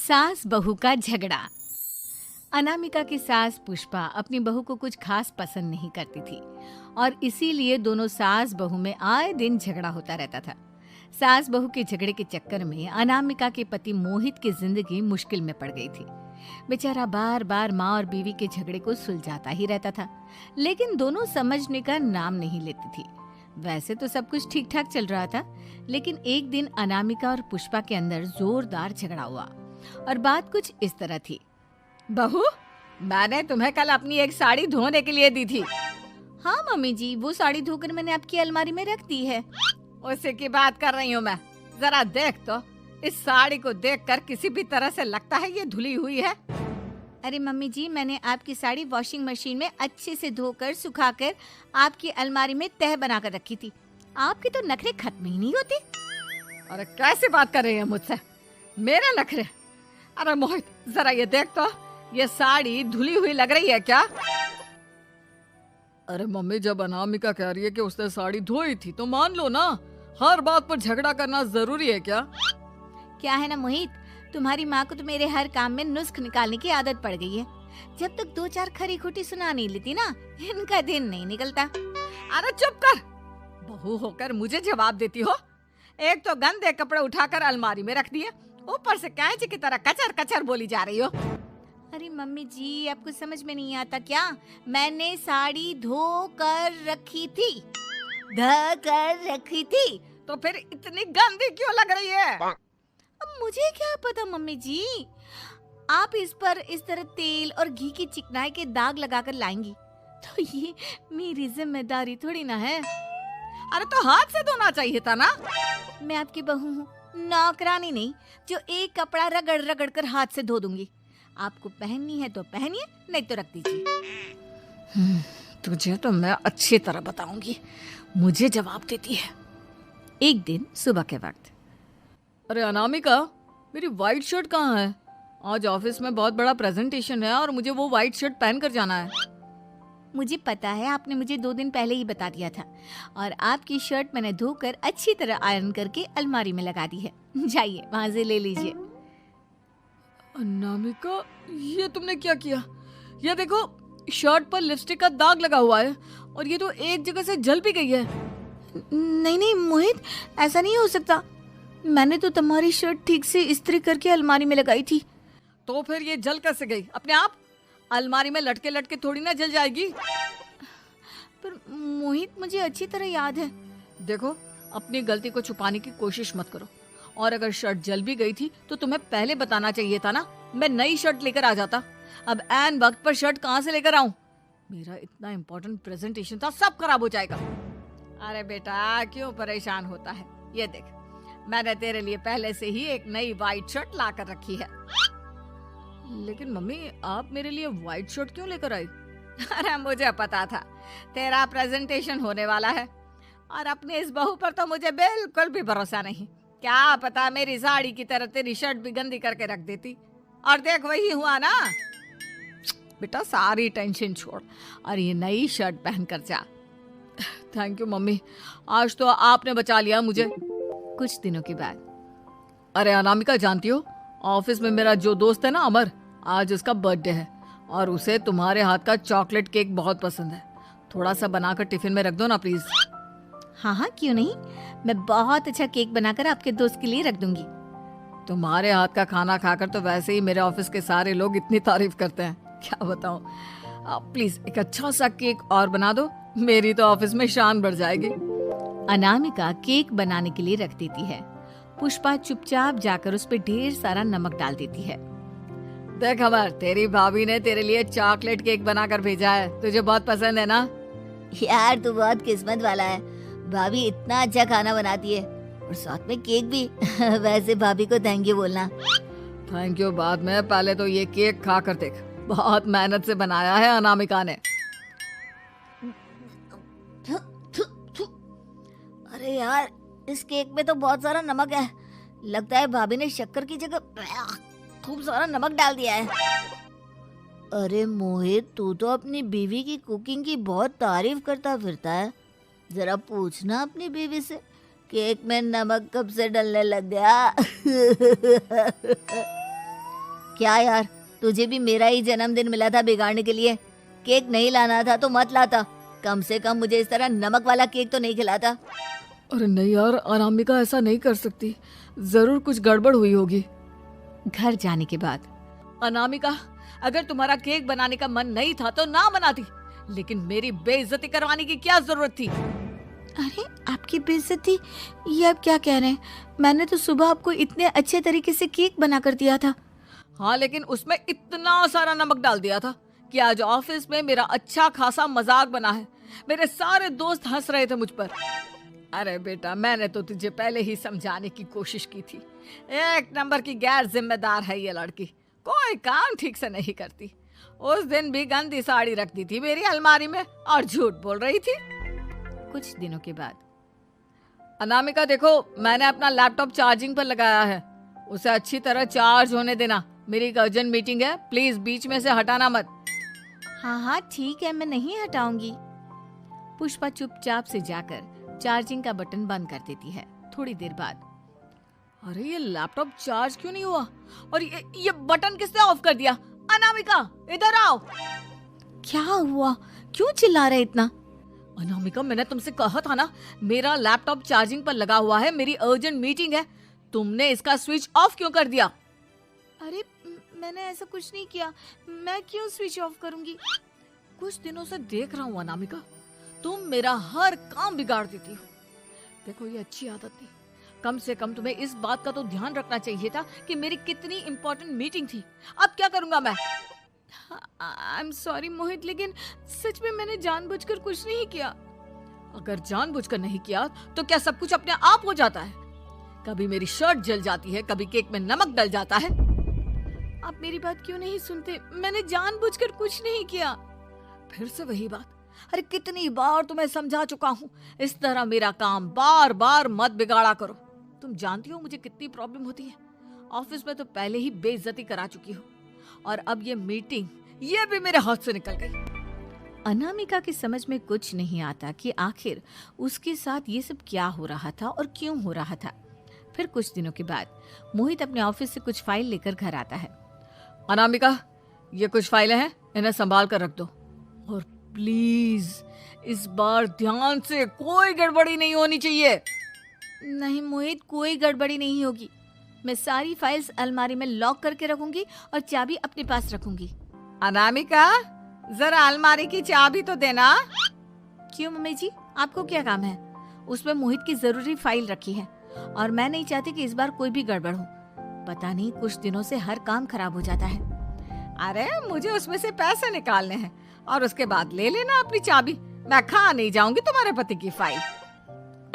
सास बहू का झगड़ा। अनामिका की सास पुष्पा अपनी बहू को कुछ खास पसंद नहीं करती थी और इसीलिए दोनों सास बहू में आए दिन झगड़ा होता रहता था। सास बहू के झगड़े के चक्कर में अनामिका के पति मोहित की जिंदगी मुश्किल में पड़ गई थी। बेचारा बार बार माँ और बीवी के झगड़े को सुलझाता ही रहता था, लेकिन दोनों समझने का नाम नहीं लेती थी। वैसे तो सब कुछ ठीक ठाक चल रहा था, लेकिन एक दिन अनामिका और पुष्पा के अंदर जोरदार झगड़ा हुआ और बात कुछ इस तरह थी। बहू, मैंने तुम्हें कल अपनी एक साड़ी धोने के लिए दी थी। हाँ मम्मी जी, वो साड़ी धोकर मैंने आपकी अलमारी में रख दी है। उसी की बात कर रही हूँ मैं। जरा देख तो, इस साड़ी को देखकर किसी भी तरह से लगता है ये धुली हुई है। अरे मम्मी जी, मैंने आपकी साड़ी वॉशिंग मशीन में अच्छे से धोकर सुखाकर आपकी अलमारी में तह बनाकर रखी थी। आपके तो नखरे खत्म ही नहीं होते। अरे कैसे बात कर रही है मुझसे? मेरे नखरे? अरे मोहित, जरा ये देख तो, ये साड़ी धुली हुई लग रही है क्या? अरे मम्मी, जब अनामिका कह रही है कि उसने साड़ी धोई थी तो मान लो ना। हर बात पर झगड़ा करना जरूरी है क्या? क्या है ना मोहित, तुम्हारी माँ को तो मेरे हर काम में नुस्ख निकालने की आदत पड़ गई है। जब तक दो चार खरी खोटी सुना नहीं लेती ना, इनका दिन नहीं निकलता। अरे चुप कर, बहू होकर मुझे जवाब देती हो। एक तो गंदे कपड़े उठाकर अलमारी में रख दिए, ऊपर से कैंची की तरह कचर कचर बोली जा रही हो। अरे मम्मी जी, आपको समझ में नहीं आता क्या? मैंने साड़ी धो कर रखी थी। तो फिर इतनी गंदी क्यों लग रही है? अब मुझे क्या पता मम्मी जी, आप इस पर इस तरह तेल और घी की चिकनाई के दाग लगाकर लाएंगी तो ये मेरी जिम्मेदारी थोड़ी ना है। अरे तो हाथ से धोना चाहिए था ना। मैं आपकी बहू हूँ, नौकरानी नहीं जो एक कपड़ा रगड़ रगड़ कर हाथ से धो दूंगी। आपको पहननी है तो पहनिए, नहीं तो रख दीजिए। तुझे तो मैं अच्छी तरह बताऊंगी, मुझे जवाब देती है। एक दिन सुबह के वक्त, अरे अनामिका, मेरी व्हाइट शर्ट कहाँ है? आज ऑफिस में बहुत बड़ा प्रेजेंटेशन है और मुझे वो व्हाइट शर्ट पहन कर जाना है। मुझे पता है, आपने मुझे 2 दिन पहले ही बता दिया था और आपकी शर्ट मैंने धोकर अच्छी तरह आयरन करके अलमारी में लगा दी है। जाइए वहां से ले लीजिए। अनामिका, ये तुमने क्या किया? ये देखो, शर्ट पर लिपस्टिक का दाग लगा हुआ है और ये तो एक जगह से जल भी गई है। नहीं नहीं मोहित, ऐसा नहीं हो सकता। मैंने तो तुम्हारी शर्ट ठीक से इस्त्री करके अलमारी में लगाई थी। तो फिर ये जल कैसे गई अपने आप? अलमारी में लटके लटके थोड़ी ना जल जाएगी। पर मोहित, मुझे अच्छी तरह याद है। देखो, अपनी गलती को छुपाने की कोशिश मत करो। और अगर शर्ट जल भी गई थी तो तुम्हें पहले बताना चाहिए था ना। मैं नई शर्ट लेकर आ जाता। अब ऐन वक्त पर शर्ट कहाँ से लेकर आऊं? मेरा इतना इम्पोर्टेंट प्रेजेंटेशन था, सब खराब हो जाएगा। अरे बेटा, क्यों परेशान होता है? ये देख, मैंने तेरे लिए पहले से ही एक नई व्हाइट शर्ट ला कर रखी है। लेकिन मम्मी, आप मेरे लिए व्हाइट शर्ट क्यों लेकर आई? अरे मुझे पता था तेरा प्रेजेंटेशन होने वाला है और अपनी इस बहू पर तो मुझे बिल्कुल भी भरोसा नहीं। क्या पता मेरी साड़ी की तरह तेरी शर्ट भी गंदी करके रख देती। और देख, वही हुआ ना। बेटा, सारी टेंशन छोड़ और ये नई शर्ट पहन कर जा। थैंक यू मम्मी, आज तो आपने बचा लिया मुझे। कुछ दिनों के बाद, अरे अनामिका, जानती हो, ऑफिस में मेरा जो दोस्त है ना अमर, आज उसका बर्थडे है और उसे तुम्हारे हाथ का चॉकलेट केक बहुत पसंद है। थोड़ा सा बनाकर टिफिन में रख दो ना प्लीज। हाँ हाँ, क्यों नहीं। मैं बहुत अच्छा केक बनाकर आपके दोस्त के लिए रख दूंगी। तुम्हारे हाथ का खाना खाकर तो वैसे ही मेरे ऑफिस के सारे लोग इतनी तारीफ करते हैं, क्या बताऊं। प्लीज एक अच्छा सा केक और बना दो, मेरी तो ऑफिस में शान बढ़ जाएगी। अनामिका केक बनाने के लिए रख देती है। पुष्पा चुपचाप जाकर उस पे ढेर सारा नमक डाल देती है। देख अमर, तेरी भाभी ने तेरे लिए चॉकलेट केक बनाकर भेजा है, तुझे बहुत पसंद है ना? यार, तू बहुत किस्मत वाला है, भाभी इतना अच्छा खाना बनाती है और साथ में केक भी। वैसे भाभी को थैंक यू बोलना। थैंक यू बाद में, पहले तो ये केक खा कर देख। बहुत मेहनत से बनाया है अनामिका ने। अरे यार, इस केक में तो बहुत सारा नमक है। लगता है भाभी ने शक्कर की जगह खूब सारा नमक डाल दिया है। अरे मोहित, तू तो अपनी बीवी की कुकिंग की बहुत तारीफ करता फिरता है। जरा पूछना अपनी बीवी से, केक में नमक कब से डलने लग गया। क्या यार, तुझे भी मेरा ही जन्मदिन मिला था बिगाड़ने के लिए। केक नहीं लाना था तो मत लाता, कम से कम मुझे इस तरह नमक वाला केक तो नहीं खिलाता। अरे नहीं यार, अनामिका ऐसा नहीं कर सकती, जरूर कुछ गड़बड़ हुई होगी। घर जाने के बाद अनामिका, अगर तुम्हारा केक बनाने का मन नहीं था तो ना बनाती, लेकिन मेरी बेइज्जती करवाने की क्या जरूरत थी? अरे आपकी बेइज्जती, ये आप क्या कह रहे हैं? मैंने तो सुबह आपको इतने अच्छे तरीके से केक बना कर दिया था। हाँ, लेकिन उसमें इतना सारा नमक डाल दिया था कि आज ऑफिस में मेरा अच्छा खासा मजाक बना है। मेरे सारे दोस्त हंस रहे थे मुझ पर। अरे बेटा, मैंने तो तुझे पहले ही समझाने की कोशिश की थी। एक नंबर की गैर जिम्मेदार है ये लड़की, कोई काम ठीक से नहीं करती। उस दिन भी गंदी साड़ी रख दी थी मेरी अलमारी में और झूठ बोल रही थी। कुछ दिनों के बाद अनामिका देखो, मैंने अपना लैपटॉप चार्जिंग पर लगाया है, उसे अच्छी तरह चार्ज होने देना। मेरी एक अर्जेंट मीटिंग है, प्लीज बीच में से हटाना मत। हाँ हाँ ठीक है, मैं नहीं हटाऊंगी। पुष्पा चुपचाप से जाकर चार्जिंग का बटन बंद कर देती है। थोड़ी देर बाद अरे ये लैपटॉप चार्ज क्यों नहीं हुआ? और ये बटन किसने ऑफ कर दिया? अनामिका, इधर आओ। क्या हुआ? क्यों चिल्ला रहे इतना? अनामिका, मैंने तुमसे कहा था ना, मेरा लैपटॉप चार्जिंग पर लगा हुआ है, मेरी अर्जेंट मीटिंग है। तुमने इसका स्विच ऑफ क्यों कर दिया? अरे मैंने ऐसा कुछ नहीं किया, मैं क्यों स्विच ऑफ करूंगी? कुछ दिनों से देख रहा हूँ अनामिका, तुम मेरा हर काम बिगाड़ देती हो। देखो, ये अच्छी आदत नहीं। कम से कम तुम्हें इस बात का तो ध्यान रखना चाहिए था कि मेरी कितनी इंपॉर्टेंट मीटिंग थी। अब क्या करूंगा मैं? आई एम सॉरी मोहित, लेकिन सच में मैंने जानबूझकर कुछ नहीं किया। अगर जानबूझकर नहीं किया तो क्या सब कुछ अपने आप हो जाता है? कभी मेरी शर्ट जल जाती है, कभी केक में नमक डल जाता है। आप मेरी बात क्यों नहीं सुनते? मैंने जानबूझकर कुछ नहीं किया। फिर से वही बात। अरे कितनी बार तुम्हें समझा चुका हूँ, इस तरह मेरा काम बार बार मत बिगाड़ा करो। तुम जानती हो मुझे कितनी प्रॉब्लम होती है। ऑफिस में तो पहले ही बेइज्जती करा चुकी हो, और अब ये मीटिंग, ये भी मेरे हाथ से निकल गई। अनामिका की समझ में कुछ नहीं आता कि आखिर उसके साथ ये सब क्या हो रहा था और क्यों हो रहा था। फिर कुछ दिनों के बाद मोहित अपने ऑफिस से कुछ फाइल लेकर घर आता है। अनामिका, ये कुछ फाइलें हैं, इन्हें संभाल कर रख दो, और प्लीज इस बार ध्यान से, कोई गड़बड़ी नहीं होनी चाहिए। नहीं मोहित, कोई गड़बड़ी नहीं होगी। मैं सारी फाइल्स अलमारी में लॉक करके रखूंगी और चाबी अपने पास रखूंगी। अनामिका, जरा अलमारी की चाबी तो देना। क्यों मम्मी जी, आपको क्या काम है? उसमें मोहित की जरूरी फाइल रखी है और मैं नहीं चाहती कि इस बार कोई भी गड़बड़ हो। पता नहीं कुछ दिनों से हर काम खराब हो जाता है। अरे मुझे उसमें से पैसे निकालने हैं और उसके बाद ले लेना अपनी चाबी। मैं खा नहीं जाऊंगी तुम्हारे पति की फाइल।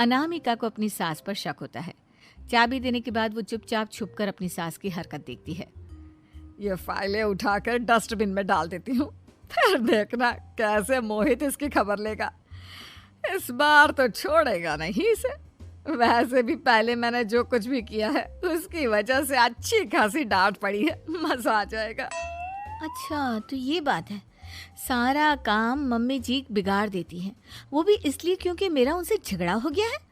अनामिका को अपनी सास पर शक होता है। चाबी देने के बाद वो चुपचाप छुपकर अपनी सास की हरकत देखती है। ये फाइलें उठाकर डस्टबिन में डाल देती हूँ, फिर देखना कैसे मोहित इसकी खबर लेगा। इस बार तो छोड़ेगा नहीं इसे। वैसे भी पहले मैंने जो कुछ भी किया है उसकी वजह से अच्छी खासी डांट पड़ी है, मजा आ जाएगा। अच्छा तो ये बात है, सारा काम मम्मी जी बिगाड़ देती हैं, वो भी इसलिए क्योंकि मेरा उनसे झगड़ा हो गया है।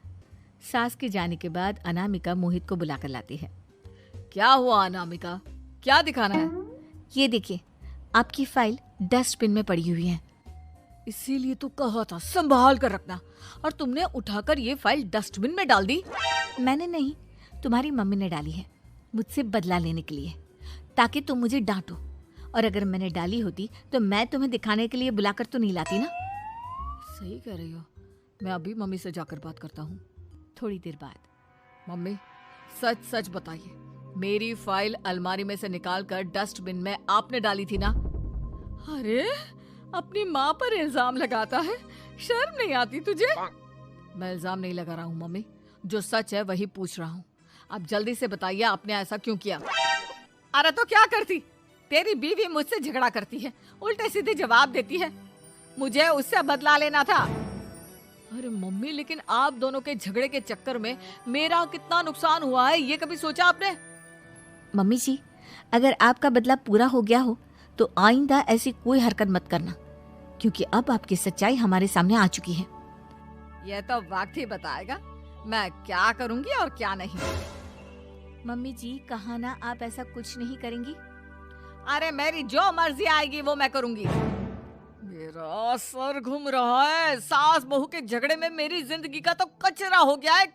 सास के जाने के बाद अनामिका मोहित को बुलाकर लाती है। क्या हुआ अनामिका, क्या दिखाना है? ये देखिए, आपकी फाइल डस्टबिन में पड़ी हुई है। इसीलिए तो कहा था संभाल कर रखना, और तुमने उठाकर ये फाइल डस्टबिन में डाल दी। मैंने नहीं, तुम्हारी मम्मी ने डाली है, मुझसे बदला लेने के लिए, ताकि तुम मुझे डांटो। और अगर मैंने डाली होती तो मैं तुम्हें दिखाने के लिए बुलाकर तो नहीं लाती ना। सही कह रही हो, मैं अभी मम्मी से जाकर बात करता हूँ। थोड़ी देर बाद, मम्मी सच सच बताइए, मेरी फाइल अलमारी में से निकालकर डस्टबिन में आपने डाली थी ना? अरे अपनी माँ पर इल्जाम लगाता है, शर्म नहीं आती तुझे? मैं इल्जाम नहीं लगा रहा हूँ मम्मी, जो सच है वही पूछ रहा हूँ। अब जल्दी से बताइए आपने ऐसा क्यों किया? अरे तो क्या करती, तेरी बीवी मुझसे झगड़ा करती है, उल्टे सीधे जवाब देती है, मुझे उससे बदला लेना था। अरे मम्मी, लेकिन आप दोनों के झगड़े के चक्कर में मेरा कितना नुकसान हुआ है, ये कभी सोचा आपने? मम्मी जी, अगर आपका बदला पूरा हो गया हो तो आइंदा ऐसी कोई हरकत मत करना, क्योंकि अब आपकी सच्चाई हमारे सामने आ चुकी है। यह तो वक्त ही बताएगा मैं क्या करूंगी और क्या नहीं। मम्मी जी, कहा ना आप ऐसा कुछ नहीं करेंगी। अरे मेरी जो मर्जी आएगी वो मैं करूंगी। मेरा सर घूम रहा है। सास बहू के झगड़े में मेरी जिंदगी का तो कचरा हो गया है।